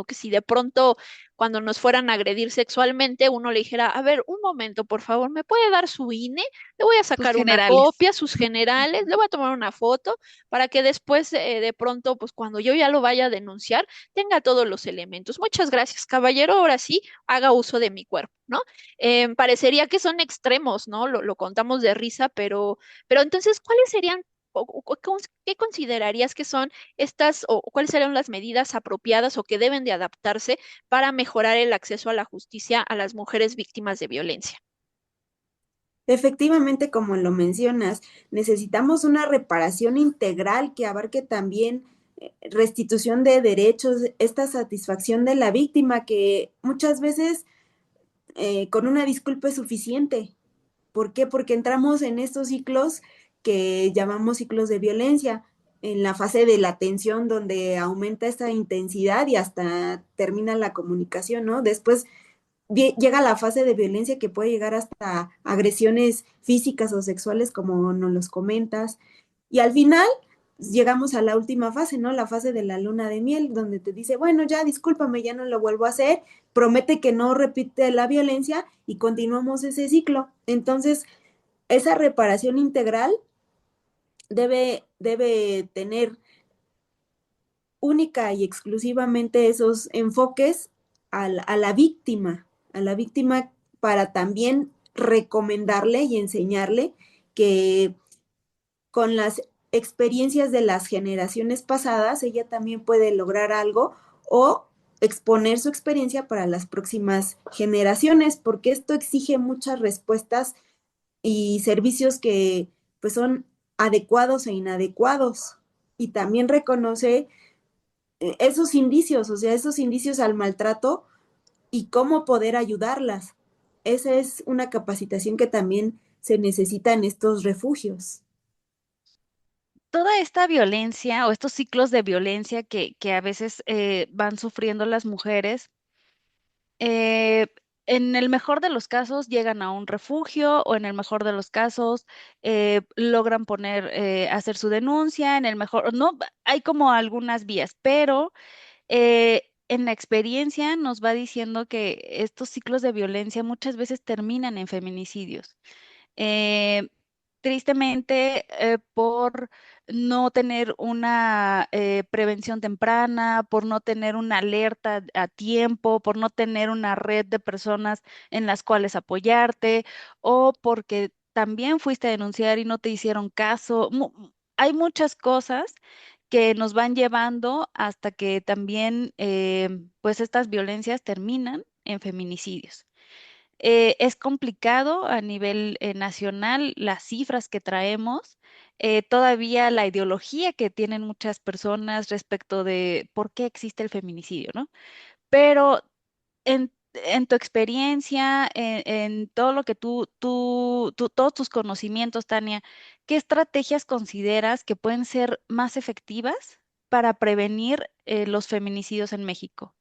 que si de pronto cuando nos fueran a agredir sexualmente, uno le dijera, a ver, un momento, por favor, ¿me puede dar su INE? Le voy a Sus sacar una generales. copia, sus generales, le voy a tomar una foto para que después, de pronto, pues cuando yo ya lo vaya a denunciar, tenga todos los elementos. Muchas gracias, caballero. Ahora sí, haga uso de mi cuerpo, ¿no? Parecería que son extremos, ¿no? Lo contamos de risa, pero entonces, ¿cuáles serían qué considerarías que son estas o cuáles serían las medidas apropiadas o que deben de adaptarse para mejorar el acceso a la justicia a las mujeres víctimas de violencia? Efectivamente, como lo mencionas, necesitamos una reparación integral que abarque también restitución de derechos, esta satisfacción de la víctima que muchas veces con una disculpa es suficiente. ¿Por qué? Porque entramos en estos ciclos que llamamos ciclos de violencia, en la fase de la tensión donde aumenta esta intensidad y hasta termina la comunicación, ¿no? Después llega la fase de violencia que puede llegar hasta agresiones físicas o sexuales, como nos los comentas. Y al final llegamos a la última fase, ¿no? La fase de la luna de miel, donde te dice, bueno, ya discúlpame, ya no lo vuelvo a hacer, promete que no repite la violencia y continuamos ese ciclo. Entonces, esa reparación integral debe tener única y exclusivamente esos enfoques a la víctima para también recomendarle y enseñarle que con las experiencias de las generaciones pasadas, ella también puede lograr algo o exponer su experiencia para las próximas generaciones, porque esto exige muchas respuestas y servicios que pues son adecuados e inadecuados. Y también reconoce esos indicios, o sea, esos indicios al maltrato y cómo poder ayudarlas. Esa es una capacitación que también se necesita en estos refugios. Toda esta violencia o estos ciclos de violencia que a veces van sufriendo las mujeres, eh, en el mejor de los casos llegan a un refugio o en el mejor de los casos logran hacer su denuncia, en el mejor, no, hay como algunas vías, pero en la experiencia nos va diciendo que estos ciclos de violencia muchas veces terminan en feminicidios. Eh, Tristemente, por no tener una prevención temprana, por no tener una alerta a tiempo, por no tener una red de personas en las cuales apoyarte, o porque también fuiste a denunciar y no te hicieron caso. Hay muchas cosas que nos van llevando hasta que también, pues, estas violencias terminan en feminicidios. Es complicado a nivel nacional las cifras que traemos, todavía la ideología que tienen muchas personas respecto de por qué existe el feminicidio, ¿no? Pero en tu experiencia, en todo lo que todos tus conocimientos, Tania, ¿qué estrategias consideras que pueden ser más efectivas para prevenir los feminicidios en México?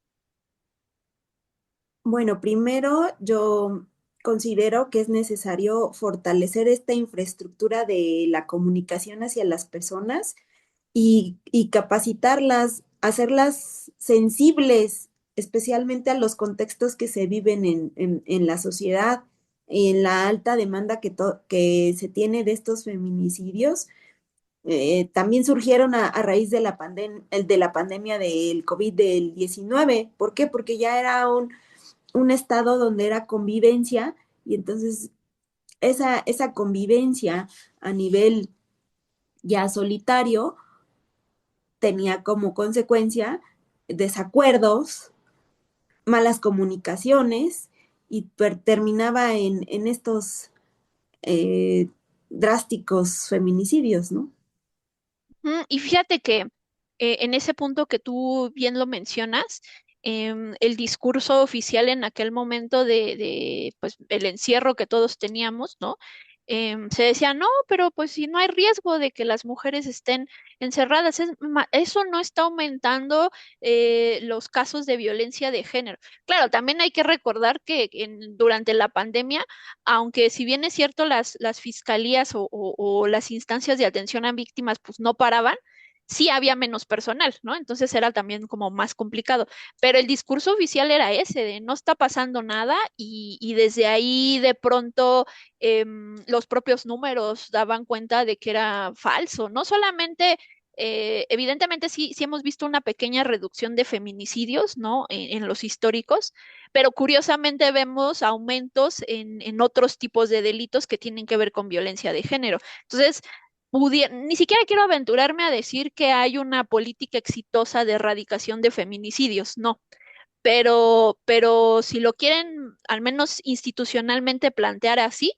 Bueno, primero yo considero que es necesario fortalecer esta infraestructura de la comunicación hacia las personas y capacitarlas, hacerlas sensibles, especialmente a los contextos que se viven en la sociedad, en la alta demanda que se tiene de estos feminicidios. También surgieron a raíz de de la pandemia del COVID-19. ¿Por qué? Porque ya era un estado donde era convivencia y entonces esa convivencia a nivel ya solitario tenía como consecuencia desacuerdos, malas comunicaciones y terminaba en estos eh, drásticos feminicidios, ¿no? Y fíjate que en ese punto que tú bien lo mencionas, el discurso oficial en aquel momento pues, el encierro que todos teníamos, ¿no? Se decía, no, pero pues si no hay riesgo de que las mujeres estén encerradas, eso no está aumentando los casos de violencia de género. Claro, también hay que recordar que durante la pandemia, aunque si bien es cierto las fiscalías o las instancias de atención a víctimas pues no paraban, sí había menos personal, ¿no? Entonces era también como más complicado. Pero el discurso oficial era ese, de no está pasando nada y desde ahí de pronto los propios números daban cuenta de que era falso. No solamente, evidentemente sí hemos visto una pequeña reducción de feminicidios, ¿no? En los históricos, pero curiosamente vemos aumentos en otros tipos de delitos que tienen que ver con violencia de género. Entonces, ni siquiera quiero aventurarme a decir que hay una política exitosa de erradicación de feminicidios, no. Pero si lo quieren al menos institucionalmente plantear así,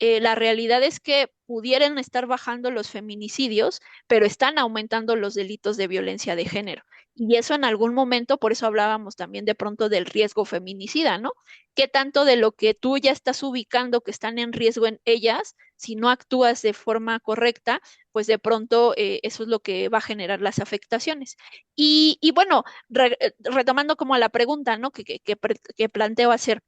la realidad es que pudieran estar bajando los feminicidios, pero están aumentando los delitos de violencia de género. Y eso en algún momento, por eso hablábamos también de pronto del riesgo feminicida, ¿no? ¿Qué tanto de lo que tú ya estás ubicando que están en riesgo en ellas, si no actúas de forma correcta, pues de pronto eso es lo que va a generar las afectaciones? Y bueno, retomando como a la pregunta, ¿no? Que planteo hacer.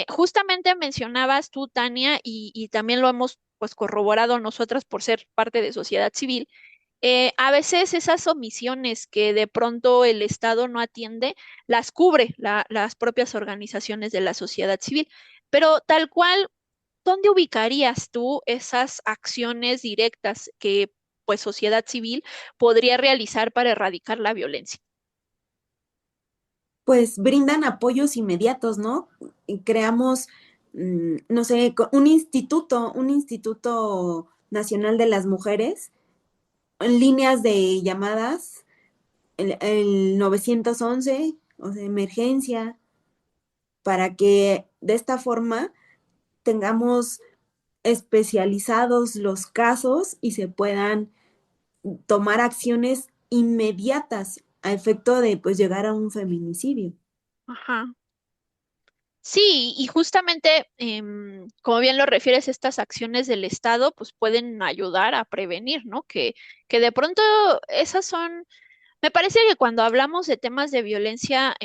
Justamente mencionabas tú, Tania, y también lo hemos pues corroborado nosotras por ser parte de sociedad civil, a veces esas omisiones que de pronto el Estado no atiende, las cubre las propias organizaciones de la sociedad civil. Pero tal cual, ¿dónde ubicarías tú esas acciones directas que pues sociedad civil podría realizar para erradicar la violencia? Pues brindan apoyos inmediatos, ¿no? Y creamos, no sé, un instituto nacional de las mujeres, en líneas de llamadas, el 911, o sea, emergencia, para que de esta forma tengamos especializados los casos y se puedan tomar acciones inmediatas a efecto de pues llegar a un feminicidio. Ajá. Sí, y justamente, como bien lo refieres, estas acciones del Estado pues pueden ayudar a prevenir, ¿no? Que de pronto esas son, me parece que cuando hablamos de temas de violencia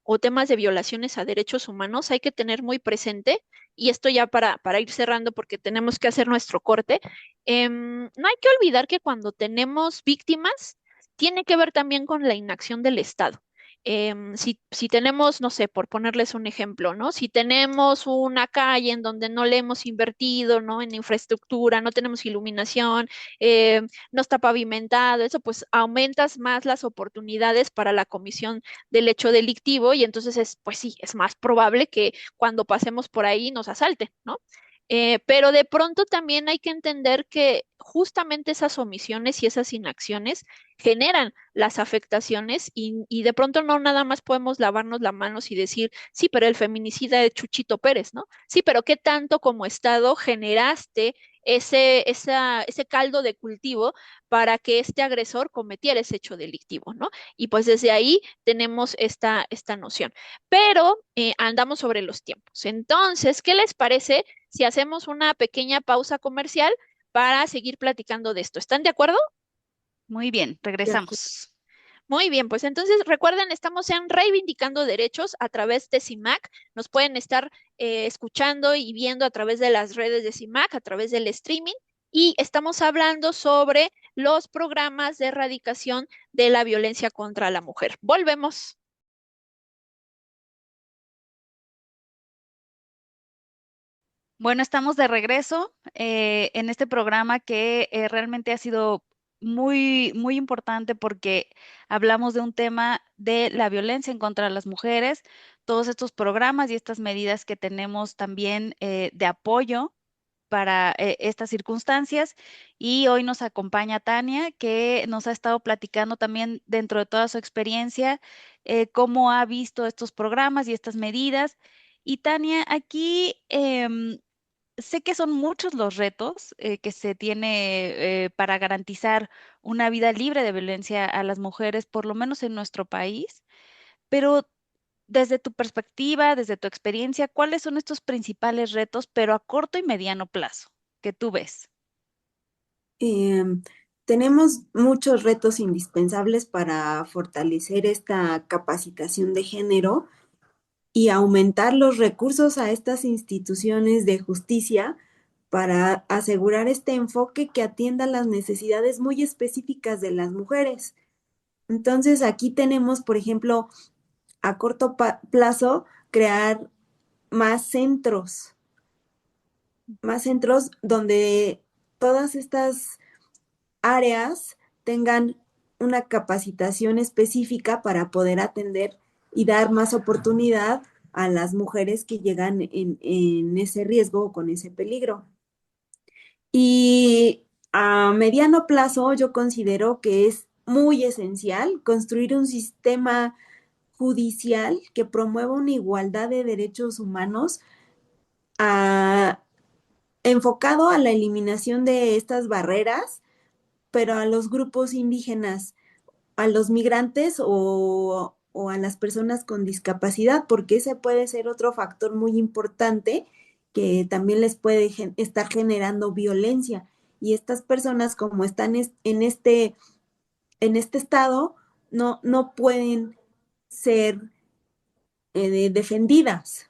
o temas de violaciones a derechos humanos hay que tener muy presente, y esto ya para ir cerrando porque tenemos que hacer nuestro corte, no hay que olvidar que cuando tenemos víctimas, tiene que ver también con la inacción del Estado. Si tenemos, no sé, por ponerles un ejemplo, ¿no? Si tenemos una calle en donde no le hemos invertido, ¿no? En infraestructura, no tenemos iluminación, no está pavimentado, eso pues aumentas más las oportunidades para la comisión del hecho delictivo y entonces pues sí, es más probable que cuando pasemos por ahí nos asalten, ¿no? Pero de pronto también hay que entender que justamente esas omisiones y esas inacciones generan las afectaciones y de pronto no nada más podemos lavarnos las manos y decir, sí, pero el feminicida es Chuchito Pérez, ¿no? Sí, pero ¿qué tanto como Estado generaste ese caldo de cultivo para que este agresor cometiera ese hecho delictivo, ¿no? Y pues desde ahí tenemos esta noción. Pero andamos sobre los tiempos. Entonces, ¿qué les parece si hacemos una pequeña pausa comercial para seguir platicando de esto? ¿Están de acuerdo? Muy bien, De acuerdo. regresamos. Muy bien, pues entonces recuerden, estamos en Reivindicando Derechos a través de CIMAC. Nos pueden estar escuchando y viendo a través de las redes de CIMAC, a través del streaming. Y estamos hablando sobre los programas de erradicación de la violencia contra la mujer. Volvemos. Bueno, estamos de regreso en este programa que realmente ha sido muy, muy importante porque hablamos de un tema de la violencia en contra de las mujeres, todos estos programas y estas medidas que tenemos también de apoyo para estas circunstancias. Y hoy nos acompaña Tania, que nos ha estado platicando también dentro de toda su experiencia, cómo ha visto estos programas y estas medidas. Y Tania, aquí sé que son muchos los retos que se tiene para garantizar una vida libre de violencia a las mujeres, por lo menos en nuestro país, pero desde tu perspectiva, desde tu experiencia, ¿cuáles son estos principales retos, pero a corto y mediano plazo, que tú ves? Em, Tenemos muchos retos indispensables para fortalecer esta capacitación de género y aumentar los recursos a estas instituciones de justicia para asegurar este enfoque que atienda las necesidades muy específicas de las mujeres. Entonces, aquí tenemos, por ejemplo, a corto plazo, crear más más centros donde todas estas áreas tengan una capacitación específica para poder atender y dar más oportunidad a las mujeres que llegan en ese riesgo o con ese peligro. Y a mediano plazo yo considero que es muy esencial construir un sistema judicial que promueva una igualdad de derechos humanos a- enfocado a la eliminación de estas barreras, pero a los grupos indígenas, a los migrantes o a las personas con discapacidad, porque ese puede ser otro factor muy importante que también les puede estar generando violencia. Y estas personas, como están en este estado, no pueden ser defendidas,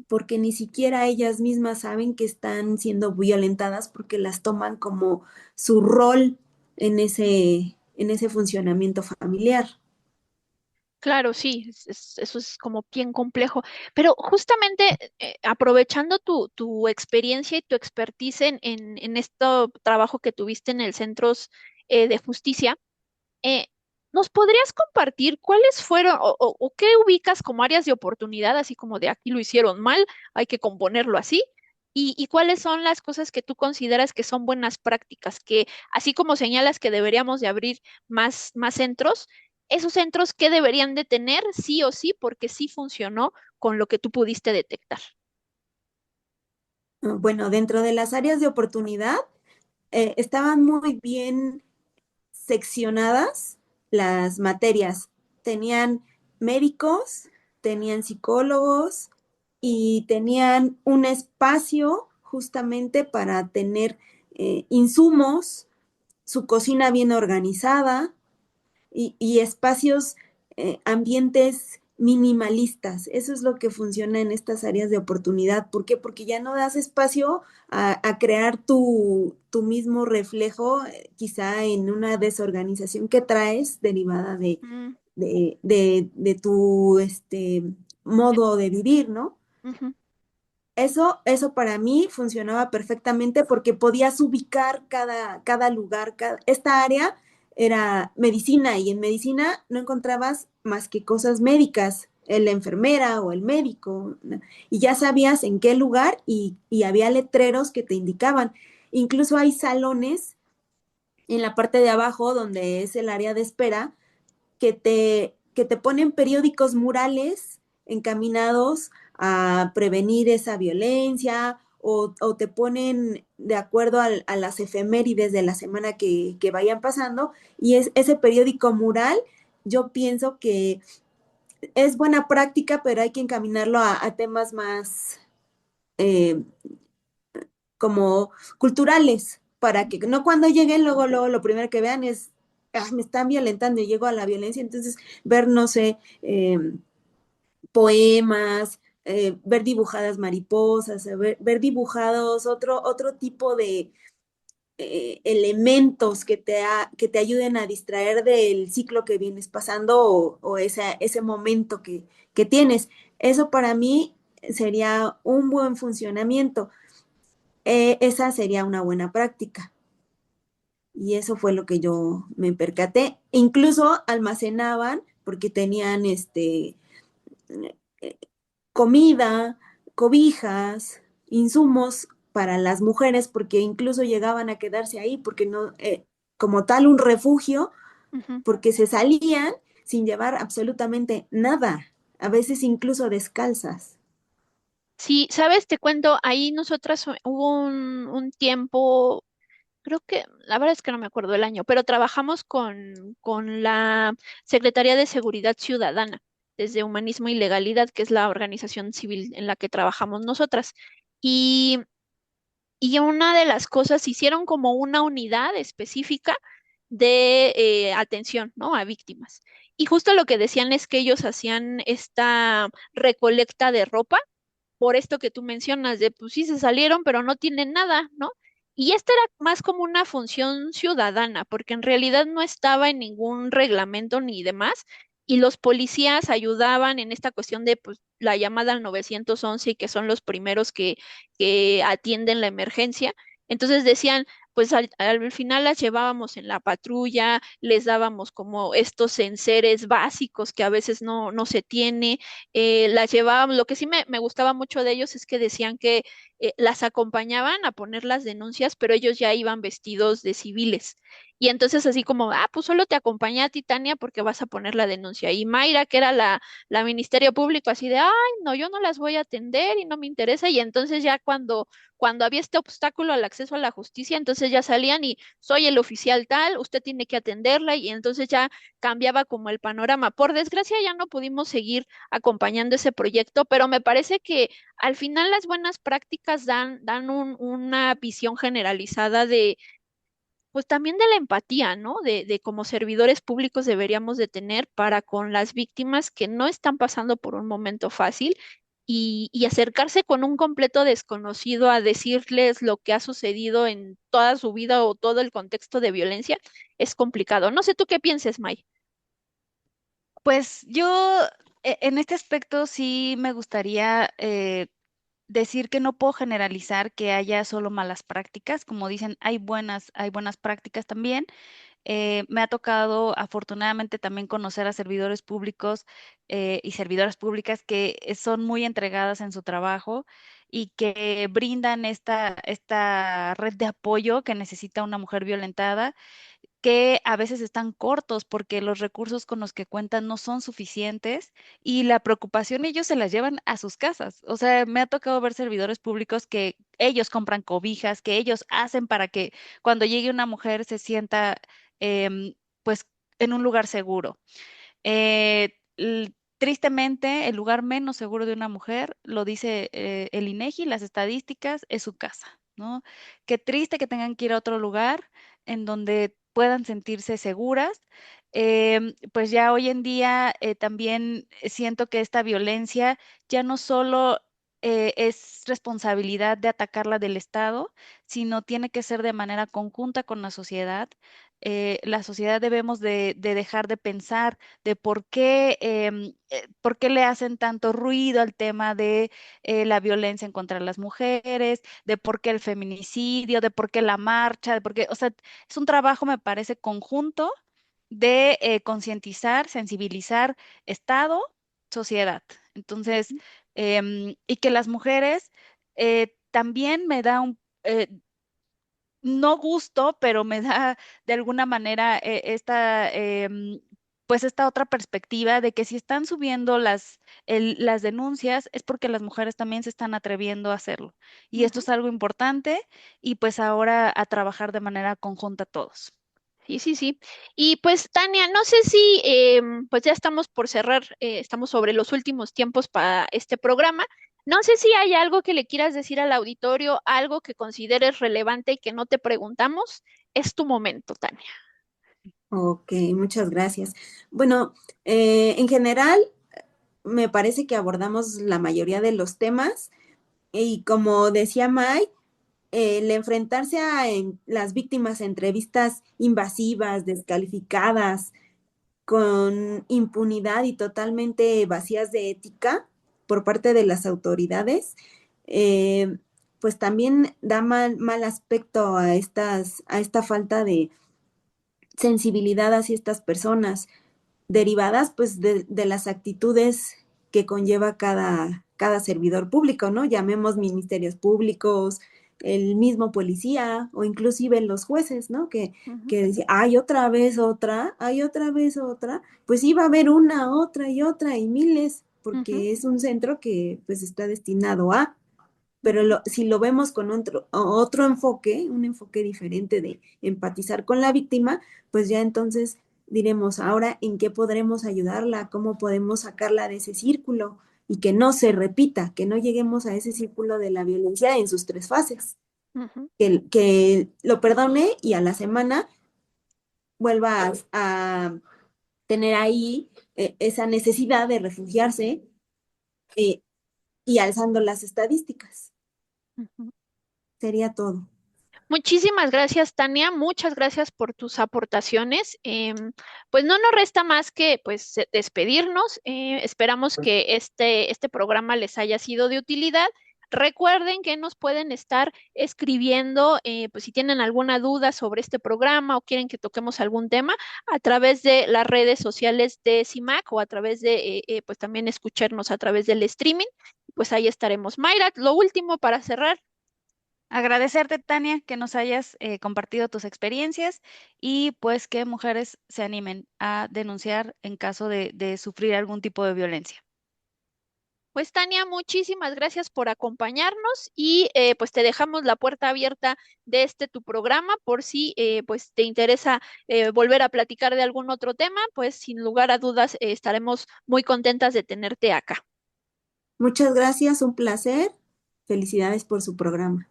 porque ni siquiera ellas mismas saben que están siendo violentadas porque las toman como su rol en ese funcionamiento familiar. Claro, sí, eso es como bien complejo. Pero justamente aprovechando tu experiencia y tu expertise en este trabajo que tuviste en el centros de justicia, eh, ¿nos podrías compartir cuáles fueron o qué ubicas como áreas de oportunidad, así como de aquí lo hicieron mal, hay que componerlo así? Y cuáles son las cosas que tú consideras que son buenas prácticas, que así como señalas que deberíamos de abrir más centros, esos centros qué deberían de tener sí o sí, porque sí funcionó con lo que tú pudiste detectar. Bueno, dentro de las áreas de oportunidad, estaban muy bien seccionadas las materias. Tenían médicos, tenían psicólogos y tenían un espacio justamente para tener insumos, su cocina bien organizada y espacios, ambientes minimalistas. Eso es lo que funciona en estas áreas de oportunidad. ¿Por qué? Porque ya no das espacio a crear tu mismo reflejo, quizá en una desorganización que traes derivada Mm, de tu modo de vivir, ¿no? ujú. Eso para mí funcionaba perfectamente porque podías ubicar cada lugar, esta área era medicina y en medicina no encontrabas más que cosas médicas, la enfermera o el médico, ¿no? Y ya sabías en qué lugar y había letreros que te indicaban. Incluso hay salones en la parte de abajo donde es el área de espera que te ponen periódicos murales encaminados a prevenir esa violencia o te ponen de acuerdo a las efemérides de la semana que vayan pasando, y ese periódico mural, yo pienso que es buena práctica, pero hay que encaminarlo a temas más eh, como culturales, para que no cuando lleguen, luego lo primero que vean es, "Ah, me están violentando y llego a la violencia", entonces ver, no sé, poemas, ver dibujadas mariposas, ver dibujados otro tipo de elementos que te ayuden a distraer del ciclo que vienes pasando o ese momento que tienes. Eso para mí sería un buen funcionamiento. Esa sería una buena práctica. Y eso fue lo que yo me percaté. Incluso almacenaban, porque tenían eh, comida, cobijas, insumos para las mujeres, porque incluso llegaban a quedarse ahí, porque no, como tal, un refugio, Ujú. porque se salían sin llevar absolutamente nada, a veces incluso descalzas. Sí, sabes, te cuento, ahí nosotras hubo un tiempo, creo que, la verdad es que no me acuerdo el año, pero trabajamos con la Secretaría de Seguridad Ciudadana, desde Humanismo y Legalidad, que es la organización civil en la que trabajamos nosotras. Y, y una de las cosas, hicieron como una unidad específica de atención, ¿no? A víctimas. Y justo lo que decían es que ellos hacían esta recolecta de ropa por esto que tú mencionas, de pues sí se salieron, pero no tienen nada, ¿no? Y esta era más como una función ciudadana, porque en realidad no estaba en ningún reglamento ni demás, y los policías ayudaban en esta cuestión de pues, la llamada al 911, y que son los primeros que atienden la emergencia. Entonces decían, pues al final las llevábamos en la patrulla, les dábamos como estos enseres básicos que a veces no se tiene, las llevábamos. Lo que sí me gustaba mucho de ellos es que decían que las acompañaban a poner las denuncias, pero ellos ya iban vestidos de civiles. Y entonces así como, ah, pues solo te acompañé a Titania porque vas a poner la denuncia. Y Mayra, que era la Ministerio Público, así de, ay, no, yo no las voy a atender y no me interesa. Y entonces ya cuando había este obstáculo al acceso a la justicia, entonces ya salían y soy el oficial tal, usted tiene que atenderla, y entonces ya cambiaba como el panorama. Por desgracia ya no pudimos seguir acompañando ese proyecto, pero me parece que al final las buenas prácticas dan una visión generalizada de, pues también de la empatía, ¿no? De como servidores públicos deberíamos de tener para con las víctimas que no están pasando por un momento fácil, y acercarse con un completo desconocido a decirles lo que ha sucedido en toda su vida o todo el contexto de violencia es complicado. No sé tú qué pienses, May. Pues yo en este aspecto sí me gustaría decir que no puedo generalizar que haya solo malas prácticas. Como dicen, hay buenas prácticas también. Me ha tocado afortunadamente también conocer a servidores públicos y servidoras públicas que son muy entregadas en su trabajo y que brindan esta red de apoyo que necesita una mujer violentada, que a veces están cortos porque los recursos con los que cuentan no son suficientes y la preocupación ellos se las llevan a sus casas. O sea, me ha tocado ver servidores públicos que ellos compran cobijas, que ellos hacen para que cuando llegue una mujer se sienta pues en un lugar seguro. Tristemente, el lugar menos seguro de una mujer, lo dice el INEGI, las estadísticas, es su casa, ¿no? Qué triste que tengan que ir a otro lugar en donde puedan sentirse seguras. Pues ya hoy en día también siento que esta violencia ya no solo es responsabilidad de atacarla del Estado, sino tiene que ser de manera conjunta con la sociedad debemos de dejar de pensar de por qué le hacen tanto ruido al tema de la violencia en contra de las mujeres, de por qué el feminicidio, de por qué la marcha, de por qué, o sea, es un trabajo, me parece, conjunto de concientizar, sensibilizar Estado, sociedad. Entonces, y que las mujeres también me da no gusto, pero me da de alguna manera esta pues esta otra perspectiva de que si están subiendo las denuncias es porque las mujeres también se están atreviendo a hacerlo. Y esto es algo importante y pues ahora a trabajar de manera conjunta todos. Sí, sí, sí. Y pues Tania, no sé si pues ya estamos por cerrar, estamos sobre los últimos tiempos para este programa. No sé si hay algo que le quieras decir al auditorio, algo que consideres relevante y que no te preguntamos. Es tu momento, Tania. Ok, muchas gracias. Bueno, en general, me parece que abordamos la mayoría de los temas y como decía Mike, el enfrentarse a las víctimas a entrevistas invasivas, descalificadas, con impunidad y totalmente vacías de ética por parte de las autoridades, eh, pues también da mal aspecto a esta falta de sensibilidad hacia estas personas, derivadas pues de las actitudes que conlleva cada servidor público, ¿no? Llamemos ministerios públicos, el mismo policía o inclusive los jueces, ¿no? Que decía, hay otra vez otra, hay otra vez otra, pues sí va a haber una, otra y miles, porque es un centro que pues está destinado a, pero si lo vemos con otro enfoque, un enfoque diferente de empatizar con la víctima, pues ya entonces diremos, ahora en qué podremos ayudarla, cómo podemos sacarla de ese círculo y que no se repita, que no lleguemos a ese círculo de la violencia en sus 3 fases, que lo perdone y a la semana vuelva a tener ahí esa necesidad de refugiarse eh, y alzando las estadísticas. Sería todo. Muchísimas gracias, Tania. Muchas gracias por tus aportaciones. Pues no nos resta más que pues despedirnos. Esperamos que este programa les haya sido de utilidad. Recuerden que nos pueden estar escribiendo, pues si tienen alguna duda sobre este programa o quieren que toquemos algún tema a través de las redes sociales de CIMAC o a través de, pues también escucharnos a través del streaming. Pues ahí estaremos. Mayra, lo último para cerrar. Agradecerte, Tania, que nos hayas compartido tus experiencias y pues que mujeres se animen a denunciar en caso de sufrir algún tipo de violencia. Pues Tania, muchísimas gracias por acompañarnos y pues te dejamos la puerta abierta de tu programa por si pues te interesa volver a platicar de algún otro tema, pues sin lugar a dudas estaremos muy contentas de tenerte acá. Muchas gracias, un placer. Felicidades por su programa.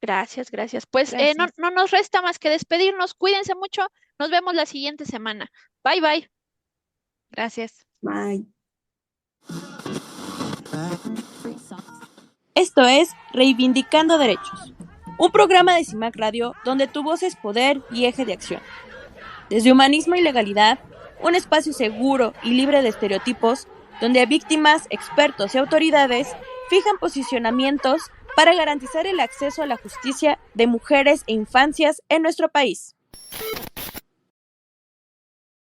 Gracias, gracias. Pues Gracias. no nos resta más que despedirnos. Cuídense mucho. Nos vemos la siguiente semana. Bye, bye. Gracias. Bye. Esto es Reivindicando Derechos, un programa de CIMAC Radio donde tu voz es poder y eje de acción. Desde Humanismo y Legalidad, un espacio seguro y libre de estereotipos, donde víctimas, expertos y autoridades fijan posicionamientos para garantizar el acceso a la justicia de mujeres e infancias en nuestro país.